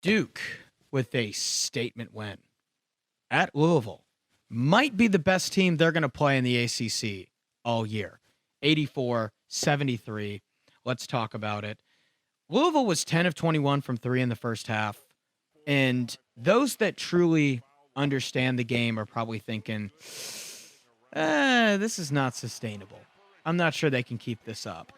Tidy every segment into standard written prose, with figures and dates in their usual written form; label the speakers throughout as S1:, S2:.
S1: Duke with a statement win at Louisville. Might be the best team they're going to play in the ACC all year. 84-73. Let's talk about it. Louisville was 10 of 21 from three in the first half. And those that truly understand the game are probably thinking, this is not sustainable. I'm not sure they can keep this up.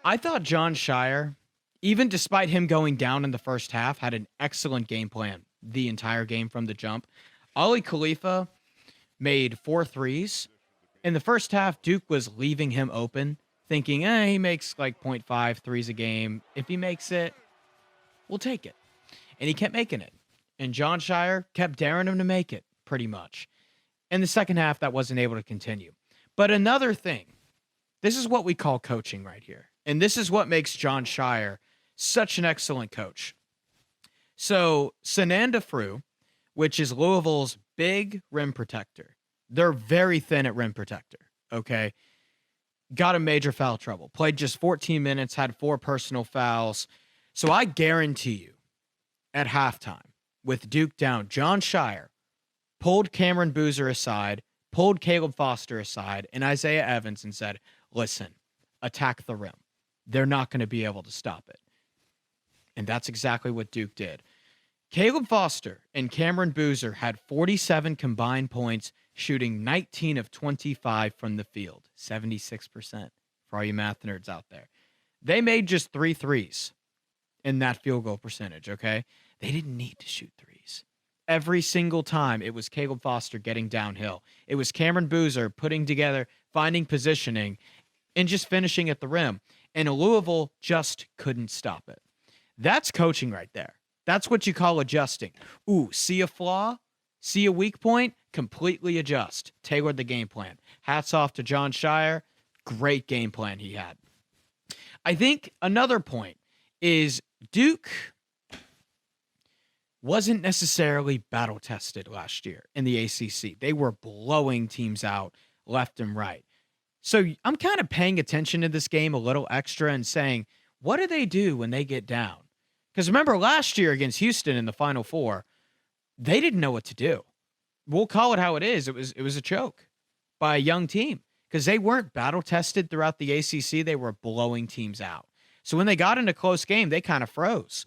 S1: I thought John Shire, even despite him going down in the first half, had an excellent game plan the entire game from the jump. Ali Khalifa made 4 threes. In the first half, Duke was leaving him open, thinking, he makes like 0.5 threes a game. If he makes it, we'll take it. And he kept making it. And John Shire kept daring him to make it, pretty much. In the second half, that wasn't able to continue. But another thing, this is what we call coaching right here. And this is what makes John Shire such an excellent coach. So, Sananda Frew, which is Louisville's big rim protector. They're very thin at rim protector, okay? Got a major foul trouble. Played just 14 minutes, had 4 personal fouls. So I guarantee you, at halftime, with Duke down, John Shire pulled Cameron Boozer aside, pulled Caleb Foster aside, and Isaiah Evans and said, listen, attack the rim. They're not going to be able to stop it. And that's exactly what Duke did. Caleb Foster and Cameron Boozer had 47 combined points, shooting 19 of 25 from the field, 76% for all you math nerds out there. They made just 3 threes in that field goal percentage, okay? They didn't need to shoot threes. Every single time, it was Caleb Foster getting downhill. It was Cameron Boozer putting together, finding positioning, and just finishing at the rim. And Louisville just couldn't stop it. That's coaching right there. That's what you call adjusting. Ooh, see a flaw? See a weak point? Completely adjust. Tailor the game plan. Hats off to John Shire. Great game plan he had. I think another point is Duke wasn't necessarily battle-tested last year in the ACC. They were blowing teams out left and right. So I'm kind of paying attention to this game a little extra and saying, what do they do when they get down? Because remember last year against Houston in the Final Four, they didn't know what to do. We'll call it how it is. It was a choke by a young team because they weren't battle-tested throughout the ACC. They were blowing teams out. So when they got into a close game, they kind of froze.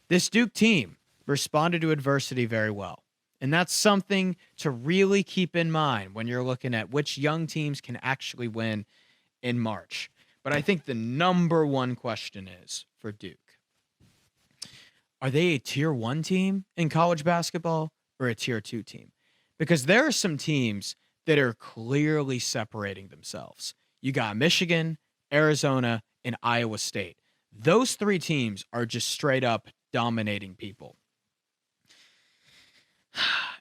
S1: This Duke team responded to adversity very well. And that's something to really keep in mind when you're looking at which young teams can actually win in March. But I think the number one question is for Duke, are they a tier 1 team in college basketball or a tier 2 team? Because there are some teams that are clearly separating themselves. You got Michigan, Arizona, and Iowa State. Those 3 teams are just straight up dominating people.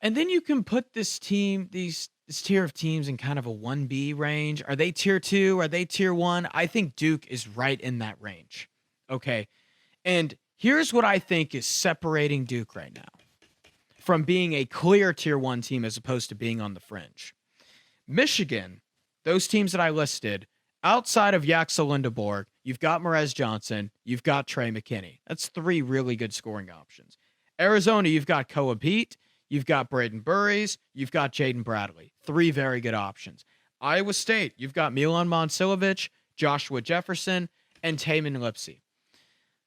S1: And then you can put this team, this tier of teams in kind of a 1B range. Are they tier 2? Are they tier 1? I think Duke is right in that range. Okay. And here's what I think is separating Duke right now from being a clear tier 1 team as opposed to being on the fringe. Michigan, those teams that I listed, outside of Yaxel Lindeborg, you've got Merez Johnson, you've got Trey McKinney. That's 3 really good scoring options. Arizona, you've got Koa Pete, you've got Braden Burries, you've got Jaden Bradley. 3 very good options. Iowa State, you've got Milan Momcilovic, Joshua Jefferson, and Taman Lipsey.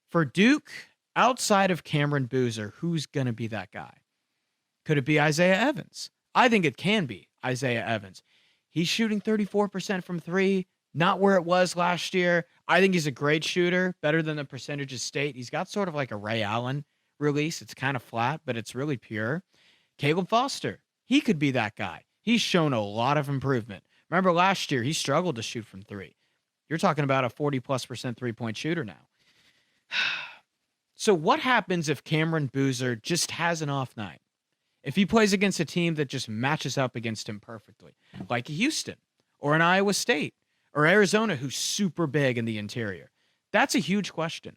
S1: For Duke, outside of Cameron Boozer, who's going to be that guy? Could it be Isaiah Evans? I think it can be Isaiah Evans. He's shooting 34% from 3, not where it was last year. I think he's a great shooter, better than the percentages state. He's got sort of like a Ray Allen release. It's kind of flat, but it's really pure. Caleb Foster, he could be that guy. He's shown a lot of improvement. Remember last year, he struggled to shoot from 3. You're talking about a 40+% three-point shooter now. So what happens if Cameron Boozer just has an off night? If he plays against a team that just matches up against him perfectly, like Houston or an Iowa State or Arizona, who's super big in the interior? That's a huge question.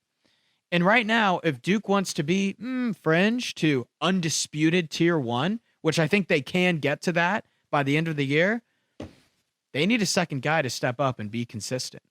S1: And right now, if Duke wants to be fringe to undisputed tier 1, which I think they can get to that by the end of the year, they need a second guy to step up and be consistent.